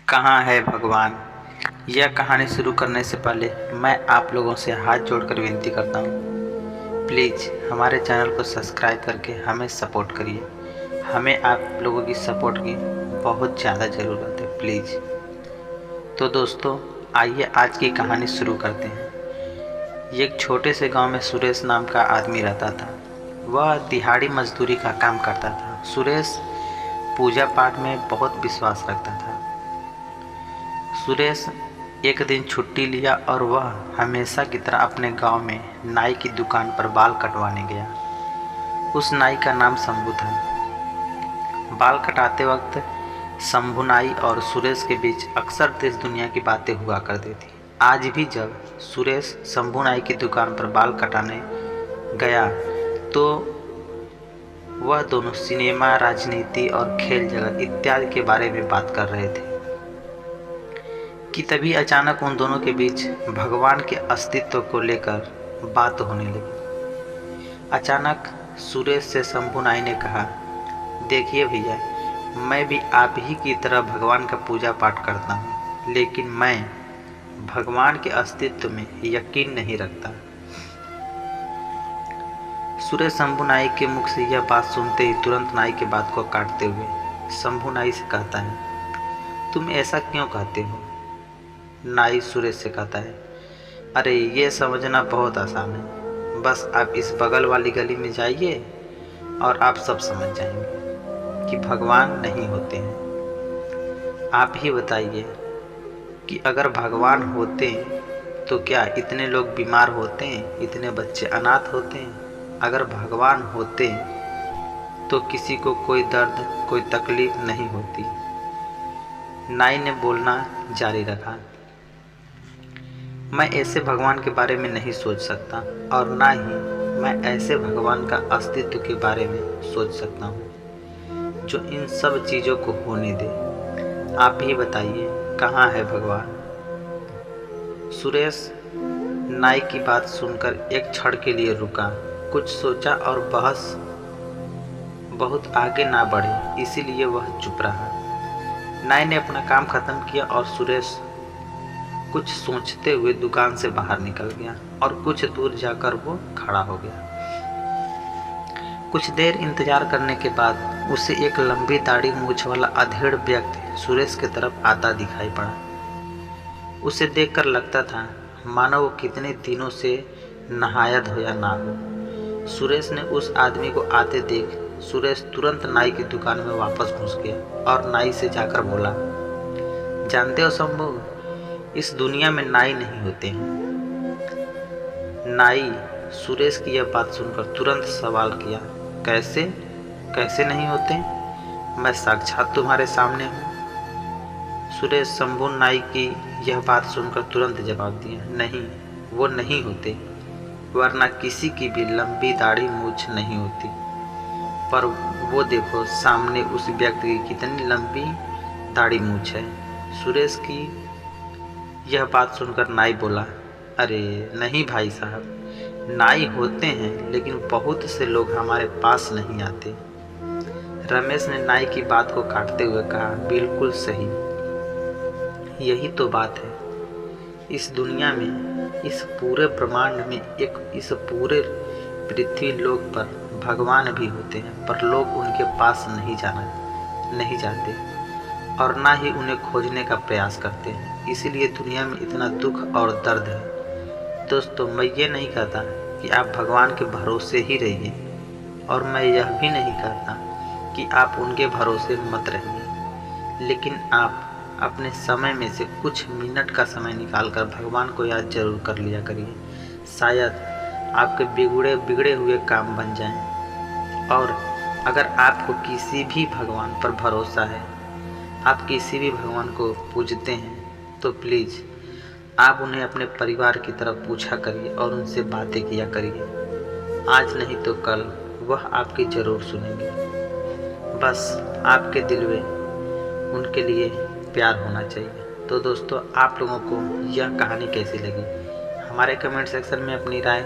कहाँ है भगवान। यह कहानी शुरू करने से पहले मैं आप लोगों से हाथ जोड़कर विनती करता हूँ, प्लीज़ हमारे चैनल को सब्सक्राइब करके हमें सपोर्ट करिए। हमें आप लोगों की सपोर्ट की बहुत ज़्यादा ज़रूरत है, प्लीज़। तो दोस्तों, आइए आज की कहानी शुरू करते हैं। एक छोटे से गांव में सुरेश नाम का आदमी रहता था। वह दिहाड़ी मजदूरी का काम करता था। सुरेश पूजा पाठ में बहुत विश्वास रखता था। सुरेश एक दिन छुट्टी लिया और वह हमेशा की तरह अपने गांव में नाई की दुकान पर बाल कटवाने गया। उस नाई का नाम शंभू था। बाल कटाते वक्त शंभू नाई और सुरेश के बीच अक्सर देश दुनिया की बातें हुआ करती थी। आज भी जब सुरेश शंभू नाई की दुकान पर बाल कटाने गया तो वह दोनों सिनेमा, राजनीति और खेल जगत इत्यादि के बारे में बात कर रहे थे कि तभी अचानक उन दोनों के बीच भगवान के अस्तित्व को लेकर बात होने लगी। अचानक सुरेश से शंभू नाई ने कहा, देखिए भैया, मैं भी आप ही की तरह भगवान का पूजा पाठ करता हूँ, लेकिन मैं भगवान के अस्तित्व में यकीन नहीं रखता। सुरेश शंभू नाई के मुख से यह बात सुनते ही तुरंत नाई के बात को काटते हुए शंभू नाई से कहता है, तुम ऐसा क्यों कहते हो? नाई सुरेश से कहता है, अरे ये समझना बहुत आसान है, बस आप इस बगल वाली गली में जाइए और आप सब समझ जाएंगे कि भगवान नहीं होते हैं। आप ही बताइए कि अगर भगवान होते तो क्या इतने लोग बीमार होते, इतने बच्चे अनाथ होते? अगर भगवान होते तो किसी को कोई दर्द, कोई तकलीफ नहीं होती। नाई ने बोलना जारी रखा, मैं ऐसे भगवान के बारे में नहीं सोच सकता और ना ही मैं ऐसे भगवान का अस्तित्व के बारे में सोच सकता हूँ जो इन सब चीज़ों को होने दे। आप ही बताइए, कहाँ है भगवान? सुरेश नाई की बात सुनकर एक क्षण के लिए रुका, कुछ सोचा और बहस बहुत आगे ना बढ़े, इसीलिए वह चुप रहा। नाई ने अपना काम खत्म किया और सुरेश कुछ सोचते हुए दुकान से बाहर निकल गया और कुछ दूर जाकर वो खड़ा हो गया। कुछ देर इंतजार करने के बाद उसे एक लंबी दाढ़ी मूछ वाला अधेड़ व्यक्ति सुरेश की तरफ आता दिखाई पड़ा। उसे देखकर लगता था मानो वो कितने दिनों से नहाया धोया ना हो। सुरेश ने उस आदमी को आते देख सुरेश तुरंत नाई की दुकान में वापस घुस गया और नाई से जाकर बोला, जानते हो शंभू, इस दुनिया में नाई नहीं होते हैं। नाई सुरेश की यह बात सुनकर तुरंत सवाल किया, कैसे कैसे नहीं होते? मैं साक्षात तुम्हारे सामने हूँ। सुरेश शंभू नाई की यह बात सुनकर तुरंत जवाब दिया, नहीं, वो नहीं होते, वरना किसी की भी लंबी दाढ़ी मूछ नहीं होती। पर वो देखो सामने उस व्यक्ति की कितनी लंबी दाढ़ी मूछ है। सुरेश की यह बात सुनकर नाई बोला, अरे नहीं भाई साहब, नाई होते हैं लेकिन बहुत से लोग हमारे पास नहीं आते। रमेश ने नाई की बात को काटते हुए कहा, बिल्कुल सही, यही तो बात है। इस दुनिया में, इस पूरे ब्रह्मांड में, इस पूरे पृथ्वी लोक पर भगवान भी होते हैं, पर लोग उनके पास नहीं जाते और ना ही उन्हें खोजने का प्रयास करते हैं। इसीलिए दुनिया में इतना दुख और दर्द है। दोस्तों, मैं ये नहीं कहता कि आप भगवान के भरोसे ही रहिए और मैं यह भी नहीं कहता कि आप उनके भरोसे मत रहिए, लेकिन आप अपने समय में से कुछ मिनट का समय निकालकर भगवान को याद जरूर कर लिया करिए। शायद आपके बिगड़े हुए काम बन जाएं। और अगर आपको किसी भी भगवान पर भरोसा है, आप किसी भी भगवान को पूजते हैं, तो प्लीज़ आप उन्हें अपने परिवार की तरफ पूछा करिए और उनसे बातें किया करिए। आज नहीं तो कल वह आपकी ज़रूर सुनेंगे। बस आपके दिल में उनके लिए प्यार होना चाहिए। तो दोस्तों, आप लोगों को यह कहानी कैसी लगी, हमारे कमेंट सेक्शन में अपनी राय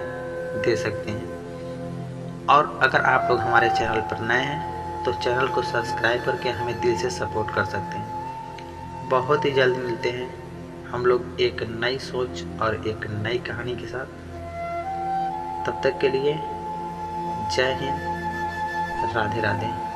दे सकते हैं। और अगर आप लोग हमारे चैनल पर नए हैं तो चैनल को सब्सक्राइब करके हमें दिल से सपोर्ट कर सकते हैं। बहुत ही जल्द मिलते हैं हम लोग एक नई सोच और एक नई कहानी के साथ। तब तक के लिए जय हिंद, राधे राधे।